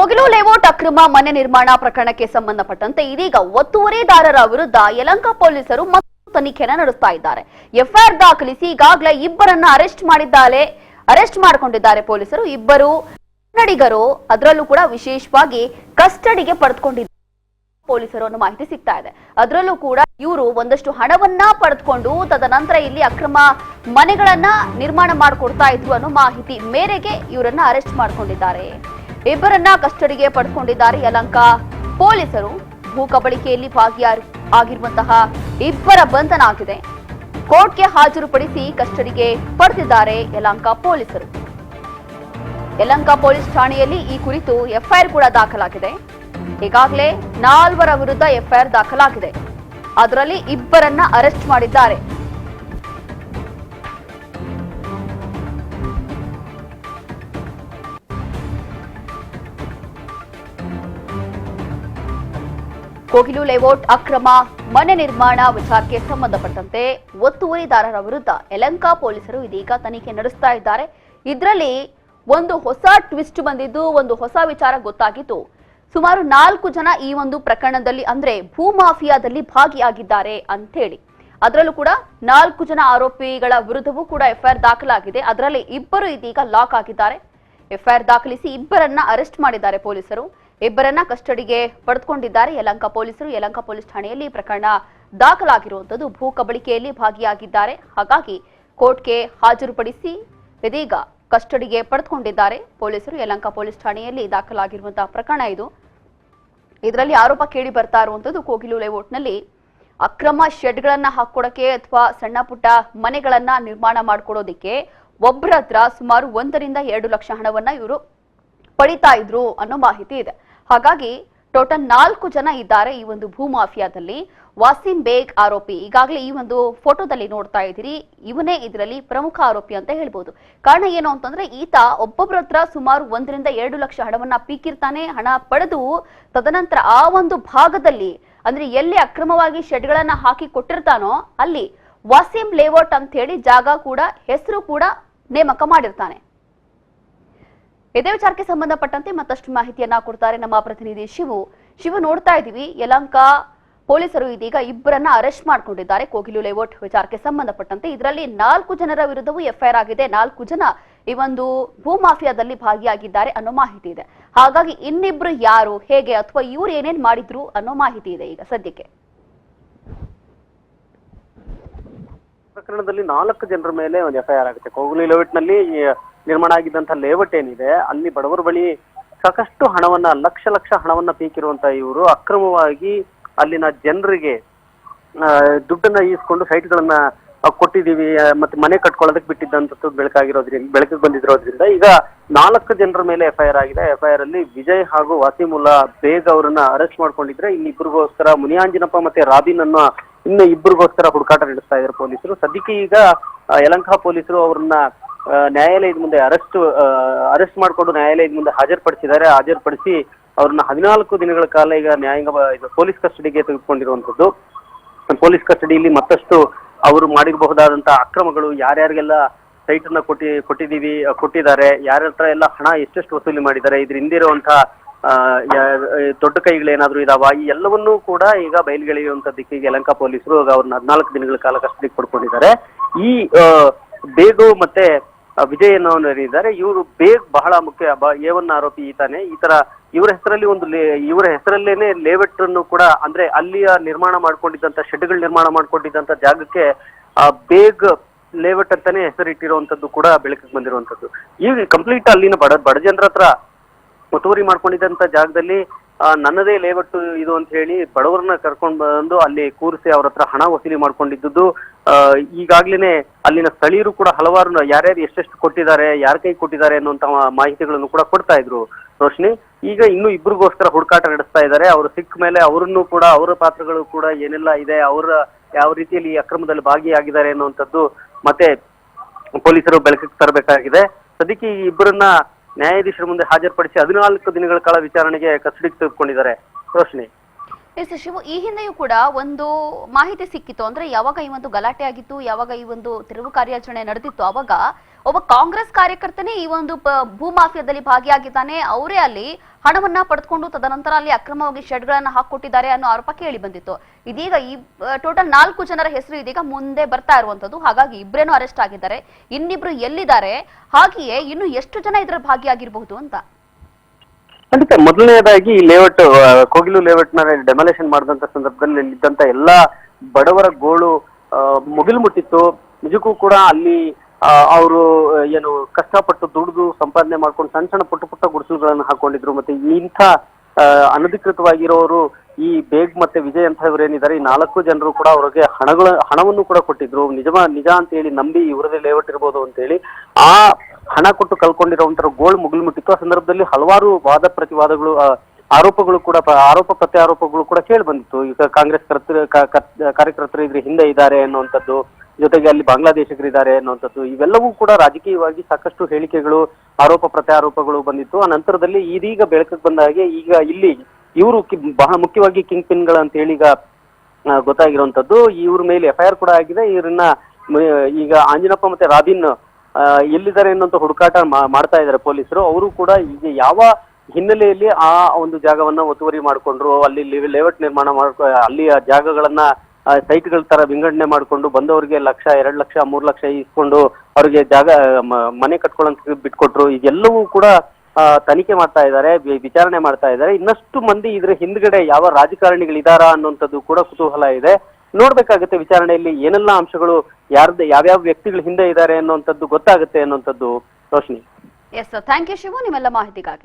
Kogilu layout ಅಕ್ರಮ ಮನೆ ನಿರ್ಮಾಣ ಪ್ರಕರಣಕ್ಕೆ ಸಂಬಂಧಪಟ್ಟಂತೆ ಇದೀಗ ಒತ್ತುವರಿದಾರರ ವಿರುದ್ಧ ಯಲಹಂಕ ಪೊಲೀಸರು ಮತ್ತು ತನಿಖೆಯನ್ನು ನಡೆಸ್ತಾ ಇದ್ದಾರೆ. ಎಫ್ಐಆರ್ ದಾಖಲಿಸಿ ಈಗಾಗಲೇ ಇಬ್ಬರನ್ನ ಅರೆಸ್ಟ್ ಮಾಡಿಕೊಂಡಿದ್ದಾರೆ ಪೊಲೀಸರು. ಇಬ್ಬರು ಕನ್ನಡಿಗರು, ಅದರಲ್ಲೂ ಕೂಡ ವಿಶೇಷವಾಗಿ ಕಸ್ಟಡಿಗೆ ಪಡೆದುಕೊಂಡಿದ್ದಾರೆ ಪೊಲೀಸರು ಅನ್ನೋ ಮಾಹಿತಿ ಸಿಗ್ತಾ ಇದೆ. ಅದರಲ್ಲೂ ಕೂಡ ಇವರು ಒಂದಷ್ಟು ಹಣವನ್ನ ಪಡೆದುಕೊಂಡು ತದನಂತರ ಇಲ್ಲಿ ಅಕ್ರಮ ಮನೆಗಳನ್ನ ನಿರ್ಮಾಣ ಮಾಡಿಕೊಡ್ತಾ ಇದ್ರು ಅನ್ನೋ ಮಾಹಿತಿ ಮೇರೆಗೆ ಇವರನ್ನ ಅರೆಸ್ಟ್ ಮಾಡಿಕೊಂಡಿದ್ದಾರೆ. ಇಬ್ಬರನ್ನ ಕಸ್ಟಡಿಗೆ ಪಡೆದುಕೊಂಡಿದ್ದಾರೆ ಯಲಹಂಕ ಪೊಲೀಸರು. ಭೂ ಕಬಳಿಕೆಯಲ್ಲಿ ಭಾಗಿಯಾಗಿರುವಂತಹ ಇಬ್ಬರ ಬಂಧನ ಆಗಿದೆ. ಕೋರ್ಟ್ಗೆ ಹಾಜರುಪಡಿಸಿ ಕಸ್ಟಡಿಗೆ ಪಡೆದಿದ್ದಾರೆ ಯಲಹಂಕ ಪೊಲೀಸರು. ಯಲಹಂಕ ಪೊಲೀಸ್ ಠಾಣೆಯಲ್ಲಿ ಈ ಕುರಿತು ಎಫ್ಐಆರ್ ಕೂಡ ದಾಖಲಾಗಿದೆ. ಈಗಾಗಲೇ 4 ವಿರುದ್ಧ ಎಫ್ಐಆರ್ ದಾಖಲಾಗಿದೆ. ಅದರಲ್ಲಿ ಇಬ್ಬರನ್ನ ಅರೆಸ್ಟ್ ಮಾಡಿದ್ದಾರೆ. ಕೋಗಿಲು ಲೇಔಟ್ ಅಕ್ರಮ ಮನೆ ನಿರ್ಮಾಣ ವಿಚಾರಕ್ಕೆ ಸಂಬಂಧಪಟ್ಟಂತೆ ಒತ್ತುವರಿದಾರರ ವಿರುದ್ಧ ಯಲಹಂಕ ಪೊಲೀಸರು ಇದೀಗ ತನಿಖೆ ನಡೆಸ್ತಾ ಇದ್ದಾರೆ. ಇದರಲ್ಲಿ ಒಂದು ಹೊಸ ಟ್ವಿಸ್ಟ್ ಬಂದಿದ್ದು, ಒಂದು ಹೊಸ ವಿಚಾರ ಗೊತ್ತಾಗಿದ್ದು. ಸುಮಾರು 4 ಜನ ಈ ಒಂದು ಪ್ರಕರಣದಲ್ಲಿ ಅಂದ್ರೆ ಭೂ ಮಾಫಿಯಾದಲ್ಲಿ ಭಾಗಿಯಾಗಿದ್ದಾರೆ ಅಂತ ಹೇಳಿ. ಅದರಲ್ಲೂ ಕೂಡ 4 ಜನ ಆರೋಪಿಗಳ ವಿರುದ್ಧವೂ ಕೂಡ ಎಫ್ಐಆರ್ ದಾಖಲಾಗಿದೆ. ಅದರಲ್ಲಿ ಇಬ್ಬರು ಇದೀಗ ಲಾಕ್ ಆಗಿದ್ದಾರೆ. ಎಫ್ಐಆರ್ ದಾಖಲಿಸಿ ಇಬ್ಬರನ್ನ ಅರೆಸ್ಟ್ ಮಾಡಿದ್ದಾರೆ ಪೊಲೀಸರು. ಇಬ್ಬರನ್ನ ಕಸ್ಟಡಿಗೆ ಪಡೆದುಕೊಂಡಿದ್ದಾರೆ ಯಲಹಂಕ ಪೊಲೀಸರು. ಯಲಹಂಕ ಪೊಲೀಸ್ ಠಾಣೆಯಲ್ಲಿ ಪ್ರಕರಣ ದಾಖಲಾಗಿರುವಂತದ್ದು. ಭೂ ಕಬಳಿಕೆಯಲ್ಲಿ ಭಾಗಿಯಾಗಿದ್ದಾರೆ. ಹಾಗಾಗಿ ಕೋರ್ಟ್ಗೆ ಹಾಜರುಪಡಿಸಿ ಇದೀಗ ಕಸ್ಟಡಿಗೆ ಪಡೆದುಕೊಂಡಿದ್ದಾರೆ ಪೊಲೀಸರು. ಯಲಹಂಕ ಪೊಲೀಸ್ ಠಾಣೆಯಲ್ಲಿ ದಾಖಲಾಗಿರುವಂತಹ ಪ್ರಕರಣ ಇದು. ಇದರಲ್ಲಿ ಆರೋಪ ಕೇಳಿ ಬರ್ತಾ ಇರುವಂತದ್ದು, ಕೋಗಿಲು ಲೇಔಟ್ನಲ್ಲಿ ಅಕ್ರಮ ಶೆಡ್ಗಳನ್ನ ಹಾಕೊಡಕ್ಕೆ ಅಥವಾ ಸಣ್ಣ ಪುಟ್ಟ ಮನೆಗಳನ್ನ ನಿರ್ಮಾಣ ಮಾಡ್ಕೊಡೋದಿಕ್ಕೆ ಒಬ್ಬರ ಹತ್ರ ಸುಮಾರು 1 ರಿಂದ 2 ಲಕ್ಷ ಹಣವನ್ನ ಇವರು ಪಡಿತಾ ಇದ್ರು ಅನ್ನೋ ಮಾಹಿತಿ ಇದೆ. ಹಾಗಾಗಿ ಟೋಟಲ್ 4 ಜನ ಇದ್ದಾರೆ ಈ ಒಂದು ಭೂ ಮಾಫಿಯಾದಲ್ಲಿ. ವಾಸಿಂ ಬೇಗ್ ಆರೋಪಿ, ಈಗಾಗಲೇ ಈ ಒಂದು ಫೋಟೋದಲ್ಲಿ ನೋಡ್ತಾ ಇದ್ದೀರಿ, ಇವನೇ ಇದರಲ್ಲಿ ಪ್ರಮುಖ ಆರೋಪಿ ಅಂತ ಹೇಳ್ಬೋದು. ಕಾರಣ ಏನು ಅಂತಂದ್ರೆ, ಈತ ಒಬ್ಬೊಬ್ಬರ ಹತ್ರ ಸುಮಾರು 1 ರಿಂದ 2 ಲಕ್ಷ ಹಣವನ್ನ ಪೀಕಿರ್ತಾನೆ. ಹಣ ಪಡೆದು ತದನಂತರ ಆ ಒಂದು ಭಾಗದಲ್ಲಿ ಅಂದ್ರೆ ಎಲ್ಲಿ ಅಕ್ರಮವಾಗಿ ಶೆಡ್ಗಳನ್ನ ಹಾಕಿ ಕೊಟ್ಟಿರ್ತಾನೋ ಅಲ್ಲಿ ವಾಸಿಂ ಲೇಔಟ್ ಅಂತ ಹೇಳಿ ಜಾಗ ಕೂಡ, ಹೆಸರು ಕೂಡ ನೇಮಕ ಮಾಡಿರ್ತಾನೆ. ಇದೇ ವಿಚಾರಕ್ಕೆ ಸಂಬಂಧಪಟ್ಟಂತೆ ಮತ್ತಷ್ಟು ಮಾಹಿತಿಯನ್ನ ಕೊಡ್ತಾರೆ ನಮ್ಮ ಪ್ರತಿನಿಧಿ ಶಿವು. ನೋಡ್ತಾ ಇದೀವಿ, ಯಲಹಂಕ ಪೊಲೀಸರು ಇದೀಗ ಇಬ್ಬರನ್ನ ಅರೆಸ್ಟ್ ಮಾಡಿಕೊಂಡಿದ್ದಾರೆ ಕೋಗಿಲು ಲೇಔಟ್ ವಿಚಾರಕ್ಕೆ ಸಂಬಂಧಪಟ್ಟಂತೆ. ಇದರಲ್ಲಿ 4 ಜನರ ವಿರುದ್ಧವೂ ಎಫ್ಐಆರ್ ಆಗಿದೆ. 4 ಜನ ಈ ಒಂದು ಭೂ ಮಾಫಿಯಾದಲ್ಲಿ ಭಾಗಿಯಾಗಿದ್ದಾರೆ ಅನ್ನೋ ಮಾಹಿತಿ ಇದೆ. ಹಾಗಾಗಿ ಇನ್ನಿಬ್ರು ಯಾರು, ಹೇಗೆ, ಅಥವಾ ಇವ್ರು ಏನೇನ್ ಮಾಡಿದ್ರು ಅನ್ನೋ ಮಾಹಿತಿ ಇದೆ ಈಗ ಸದ್ಯಕ್ಕೆ. ಪ್ರಕರಣದಲ್ಲಿ 4 ಜನರ ಮೇಲೆ ಒಂದು ಎಫ್ಐಆರ್ ಆಗುತ್ತೆ. ಕೋಗಿಲು ಲೇಔಟ್ ನಲ್ಲಿ ನಿರ್ಮಾಣ ಆಗಿದ್ದಂತಹ ಲೇಔಟ್ ಏನಿದೆ, ಅಲ್ಲಿ ಬಡವರ ಬಳಿ ಸಾಕಷ್ಟು ಹಣವನ್ನ, ಲಕ್ಷ ಹಣವನ್ನ ಪೀಕಿರುವಂತ ಇವರು ಅಕ್ರಮವಾಗಿ ಅಲ್ಲಿನ ಜನರಿಗೆ ದುಡ್ಡನ್ನ ಈಸ್ಕೊಂಡು ಸೈಟ್ಗಳನ್ನ ಕೊಟ್ಟಿದೀವಿ, ಮತ್ತೆ ಮನೆ ಕಟ್ಕೊಳ್ಳೋದಕ್ಕೆ ಬಿಟ್ಟಿದ್ದಂಥದ್ದು ಬೆಳಕಿಗೆ ಬಂದಿರೋದ್ರಿಂದ ಈಗ 4 ಜನರ ಮೇಲೆ ಎಫ್ಐಆರ್ ಆಗಿದೆ. ಎಫ್ಐಆರ್ ಅಲ್ಲಿ ವಿಜಯ್ ಹಾಗೂ ವಾಸಿಮುಲ್ಲಾ ಬೇಗ್ ಅವರನ್ನ ಅರೆಸ್ಟ್ ಮಾಡ್ಕೊಂಡಿದ್ರೆ, ಇಲ್ಲಿ ಇಬ್ಬರಿಗೋಸ್ಕರ ಮುನಿಯಾಂಜಿನಪ್ಪ ಮತ್ತೆ ರಾಬಿನ್ ಅನ್ನೋ ಇನ್ನು ಇಬ್ಬರಿಗೋಸ್ಕರ ಹುಡುಕಾಟ ನಡೆಸ್ತಾ ಇದ್ದಾರೆ ಪೊಲೀಸರು. ಸದ್ಯಕ್ಕೆ ಈಗ ಯಲಹಂಕ ಪೊಲೀಸರು ಅವ್ರನ್ನ ನ್ಯಾಯಾಲಯದ ಮುಂದೆ ಅರೆಸ್ಟ್ ಮಾಡಿಕೊಂಡು ನ್ಯಾಯಾಲಯದ ಮುಂದೆ ಹಾಜರುಪಡಿಸಿ ಅವ್ರನ್ನ 14 ದಿನಗಳ ಕಾಲ ಈಗ ನ್ಯಾಯಾಂಗ ಪೊಲೀಸ್ ಕಸ್ಟಡಿಗೆ ತೆಗೆದುಕೊಂಡಿರುವಂತದ್ದು. ಪೊಲೀಸ್ ಕಸ್ಟಡಿಯಲ್ಲಿ ಮತ್ತಷ್ಟು ಅವರು ಮಾಡಿರಬಹುದಾದಂತಹ ಅಕ್ರಮಗಳು, ಯಾರ್ಯಾರಿಗೆಲ್ಲ ಸೈಟ್ ಅನ್ನ ಕೊಟ್ಟಿದ್ದಾರೆ, ಯಾರ ಹತ್ರ ಎಲ್ಲ ಹಣ ಎಷ್ಟೆಷ್ಟು ವಸೂಲಿ ಮಾಡಿದ್ದಾರೆ, ಇದ್ರ ಹಿಂದೆ ಇರುವಂತಹ ದೊಡ್ಡ ಕೈಗಳೇನಾದ್ರೂ ಇದಾವ, ಈ ಎಲ್ಲವನ್ನೂ ಕೂಡ ಈಗ ಬಯಲುಗೆಳೆಯುವಂತದ್ದಕ್ಕೆ ಯಲಹಂಕ ಪೊಲೀಸರು ಅವ್ರನ್ನ 14 ದಿನಗಳ ಕಾಲ ಕಸ್ಟಡಿಗೆ ಪಡ್ಕೊಂಡಿದ್ದಾರೆ. ಈ ಬೇಗು ಮತ್ತೆ ವಿಜಯ್ ಅನ್ನೋರಿದ್ದಾರೆ. ಇವರು ಬೇಗ್ ಬಹಳ ಮುಖ್ಯ A1 ಆರೋಪಿ ಈತಾನೆ. ಈ ತರ ಇವರ ಹೆಸರಲ್ಲಿ ಇವರ ಹೆಸರಲ್ಲೇನೆ ಲೇಔಟ್ ಅನ್ನು ಕೂಡ, ಅಂದ್ರೆ ಅಲ್ಲಿಯ ನಿರ್ಮಾಣ ಮಾಡ್ಕೊಂಡಿದ್ದಂತ ಶೆಡ್ಗಳು ನಿರ್ಮಾಣ ಮಾಡ್ಕೊಂಡಿದ್ದಂತ ಜಾಗಕ್ಕೆ ಬೇಗ್ ಲೇಔಟ್ ಅಂತಾನೆ ಹೆಸರಿಟ್ಟಿರುವಂತದ್ದು ಕೂಡ ಬೆಳಕಿಗೆ ಬಂದಿರುವಂತದ್ದು. ಈಗ ಕಂಪ್ಲೀಟ್ ಅಲ್ಲಿನ ಬಡ ಜನರ ಹತ್ರ ಒತ್ತುವರಿ ಮಾಡ್ಕೊಂಡಿದ್ದಂತ ಜಾಗದಲ್ಲಿ ನನ್ನದೇ ಲೇಔಟ್ ಇದು ಅಂತ ಹೇಳಿ ಬಡವರನ್ನ ಕರ್ಕೊಂಡು ಬಂದು ಅಲ್ಲಿ ಕೂರಿಸಿ ಅವ್ರ ಹತ್ರ ಹಣ ವಸೂಲಿ ಮಾಡ್ಕೊಂಡಿದ್ದು. ಈಗಾಗ್ಲೇನೆ ಅಲ್ಲಿನ ಸ್ಥಳೀಯರು ಕೂಡ ಹಲವಾರು ಯಾರ್ಯಾರು ಎಷ್ಟೆಷ್ಟು ಕೊಟ್ಟಿದ್ದಾರೆ, ಯಾರ ಕೈ ಕೊಟ್ಟಿದ್ದಾರೆ ಅನ್ನುವಂತ ಮಾಹಿತಿಗಳನ್ನು ಕೂಡ ಕೊಡ್ತಾ ಇದ್ರು ರೋಶ್ನಿ. ಈಗ ಇನ್ನು ಇಬ್ಬರಿಗೋಸ್ಕರ ಹುಡುಕಾಟ ನಡೆಸ್ತಾ ಇದ್ದಾರೆ. ಅವರು ಸಿಕ್ಕ ಮೇಲೆ ಅವರನ್ನು ಕೂಡ, ಅವರ ಪಾತ್ರಗಳು ಕೂಡ ಏನೆಲ್ಲ ಇದೆ, ಅವರ ಯಾವ ರೀತಿಯಲ್ಲಿ ಅಕ್ರಮದಲ್ಲಿ ಭಾಗಿಯಾಗಿದ್ದಾರೆ ಅನ್ನುವಂಥದ್ದು ಮತ್ತೆ ಪೊಲೀಸರು ಬೆಳಕಿಗೆ ತರಬೇಕಾಗಿದೆ. ಸದ್ಯಕ್ಕೆ ಈ ಇಬ್ಬರನ್ನ ನ್ಯಾಯಾಧೀಶರ ಮುಂದೆ ಹಾಜರುಪಡಿಸಿ 14 ದಿನಗಳ ಕಾಲ ವಿಚಾರಣೆಗೆ ಕಸ್ಟಡಿಗೆ ತೆಗೆದುಕೊಂಡಿದ್ದಾರೆ ರೋಶ್ನಿ. ಶಿವು, ಈ ಹಿಂದೆಯೂ ಕೂಡ ಒಂದು ಮಾಹಿತಿ ಸಿಕ್ಕಿತ್ತು. ಅಂದ್ರೆ ಯಾವಾಗ ಈ ಒಂದು ಗಲಾಟೆ ಆಗಿತ್ತು, ಯಾವಾಗ ಈ ಒಂದು ತೆರವು ಕಾರ್ಯಾಚರಣೆ ನಡೆದಿತ್ತು, ಅವಾಗ ಒಬ್ಬ ಕಾಂಗ್ರೆಸ್ ಕಾರ್ಯಕರ್ತನೇ ಈ ಒಂದು ಭೂ ಮಾಫಿಯಾದಲ್ಲಿ ಭಾಗಿಯಾಗಿದ್ದಾನೆ. ಅವರೇ ಅಲ್ಲಿ ಹಣವನ್ನ ಪಡೆದುಕೊಂಡು ತದನಂತರ ಅಲ್ಲಿ ಅಕ್ರಮವಾಗಿ ಶೆಡ್ಗಳನ್ನ ಹಾಕೊಟ್ಟಿದ್ದಾರೆ ಅನ್ನೋ ಆರೋಪ ಕೇಳಿ ಬಂದಿತ್ತು. ಇದೀಗ ಈ ಟೋಟಲ್ 4 ಜನರ ಹೆಸರು ಇದೀಗ ಮುಂದೆ ಬರ್ತಾ ಇರುವಂತದ್ದು. ಹಾಗಾಗಿ ಇಬ್ರೇನೋ ಅರೆಸ್ಟ್ ಆಗಿದ್ದಾರೆ, ಇನ್ನಿಬ್ರು ಎಲ್ಲಿದ್ದಾರೆ, ಹಾಗೆಯೇ ಇನ್ನು ಎಷ್ಟು ಜನ ಇದರ ಭಾಗಿಯಾಗಿರಬಹುದು ಅಂತ. ಖಂಡಿತ. ಮೊದಲನೇದಾಗಿ ಈ ಲೇಔಟ್ ಕೋಗಿಲು ಲೇಔಟ್ ನ ಡೆಮಾಲೇಷನ್ ಮಾಡಿದಂತ ಸಂದರ್ಭದಲ್ಲಿ ಇದ್ದಂತ ಎಲ್ಲಾ ಬಡವರ ಗೋಳು ಮುಗಿಲು ಮುಟ್ಟಿತ್ತು. ನಿಜಕ್ಕೂ ಕೂಡ ಅಲ್ಲಿ ಅವರು ಏನು ಕಷ್ಟಪಟ್ಟು ದುಡಿದು ಸಂಪಾದನೆ ಮಾಡ್ಕೊಂಡು ಸಣ್ಣ ಸಣ್ಣ ಪುಟ್ಟ ಗುಡಿಸಲುಗಳನ್ನು ಹಾಕೊಂಡಿದ್ರು. ಮತ್ತೆ ಇಂಥ ಅನಧಿಕೃತವಾಗಿರೋರು ಈ ಬೇಗ್ ಮತ್ತೆ ವಿಜಯ್ ಅಂತ ಏನಿದ್ದಾರೆ, ಈ 4 ಜನರು ಕೂಡ ಅವ್ರಿಗೆ ಹಣವನ್ನು ಕೂಡ ಕೊಟ್ಟಿದ್ರು. ನಿಜ ಅಂತ ಹೇಳಿ ನಂಬಿ ಇವರದೇ ಲೇಔಟ್ ಇರ್ಬೋದು ಅಂತ ಹೇಳಿ ಆ ಹಣ ಕೊಟ್ಟು ಕಳ್ಕೊಂಡಿರುವಂತರ ಗೋಳು ಮುಗಿಲು ಮುಟ್ಟಿತ್ತು. ಆ ಸಂದರ್ಭದಲ್ಲಿ ಹಲವಾರು ವಾದ ಪ್ರತಿವಾದಗಳು, ಆರೋಪಗಳು ಕೂಡ, ಆರೋಪ ಪ್ರತ್ಯಾರೋಪಗಳು ಕೂಡ ಕೇಳಿ ಬಂದಿತ್ತು. ಈಗ ಕಾಂಗ್ರೆಸ್ ಕಾರ್ಯಕರ್ತರು ಇದ್ರ ಹಿಂದೆ ಇದ್ದಾರೆ ಅನ್ನುವಂಥದ್ದು, ಜೊತೆಗೆ ಅಲ್ಲಿ ಬಾಂಗ್ಲಾದೇಶಿಗರಿದ್ದಾರೆ ಅನ್ನುವಂಥದ್ದು, ಇವೆಲ್ಲವೂ ಕೂಡ ರಾಜಕೀಯವಾಗಿ ಸಾಕಷ್ಟು ಹೇಳಿಕೆಗಳು, ಆರೋಪ ಪ್ರತ್ಯಾರೋಪಗಳು ಬಂದಿತ್ತು. ಆ ನಂತರದಲ್ಲಿ ಇದೀಗ ಬೆಳಕಿಗೆ ಬಂದ ಹಾಗೆ ಈಗ ಇಲ್ಲಿ ಇವರು ಬಹಳ ಮುಖ್ಯವಾಗಿ ಕಿಂಗ್ ಪಿನ್ಗಳು ಅಂತ ಹೇಳಿ ಈಗ ಗೊತ್ತಾಗಿರುವಂತದ್ದು. ಇವ್ರ ಮೇಲೆ FIR ಕೂಡ ಆಗಿದೆ. ಇವ್ರನ್ನ ಈಗ ಆಂಜನಪ್ಪ ಮತ್ತೆ ರಾಬಿನ್ ಎಲ್ಲಿದ್ದಾರೆ ಅನ್ನೋಂಥ ಹುಡುಕಾಟ ಮಾಡ್ತಾ ಇದ್ದಾರೆ ಪೊಲೀಸರು. ಅವರು ಕೂಡ ಈಗ ಯಾವ ಹಿನ್ನೆಲೆಯಲ್ಲಿ ಆ ಒಂದು ಜಾಗವನ್ನ ಒತ್ತುವರಿ ಮಾಡ್ಕೊಂಡ್ರು, ಅಲ್ಲಿ ಲೇಔಟ್ ನಿರ್ಮಾಣ ಅಲ್ಲಿಯ ಜಾಗಗಳನ್ನ ಸೈಟ್ಗಳ ತರ ವಿಂಗಡಣೆ ಮಾಡ್ಕೊಂಡು ಬಂದವರಿಗೆ 1 ಲಕ್ಷ 2 ಲಕ್ಷ 3 ಲಕ್ಷ ಇಸ್ಕೊಂಡು ಅವ್ರಿಗೆ ಜಾಗ ಮನೆ ಕಟ್ಕೊಳ್ಳೋಂತ ಬಿಟ್ಕೊಟ್ರು. ಇದೆಲ್ಲವೂ ಕೂಡ ತನಿಖೆ ಮಾಡ್ತಾ ಇದ್ದಾರೆ, ವಿಚಾರಣೆ ಮಾಡ್ತಾ ಇದ್ದಾರೆ. ಇನ್ನಷ್ಟು ಮಂದಿ ಇದ್ರ ಹಿಂದ್ಗಡೆ ಯಾವ ರಾಜಕಾರಣಿಗಳಿದಾರಾ ಅನ್ನುವಂಥದ್ದು ಕೂಡ ಕುತೂಹಲ ಇದೆ. ನೋಡ್ಬೇಕಾಗುತ್ತೆ ವಿಚಾರಣೆಯಲ್ಲಿ ಏನೆಲ್ಲ ಅಂಶಗಳು, ಯಾವ್ಯಾವ ವ್ಯಕ್ತಿಗಳು ಹಿಂದೆ ಇದ್ದಾರೆ ಅನ್ನುವಂಥದ್ದು ಗೊತ್ತಾಗುತ್ತೆ ಅನ್ನುವಂಥದ್ದು. Roshini. Yes, thank you Shivu, ನಿಮ್ಮೆಲ್ಲ ಮಾಹಿತಿಗಾಗಿ.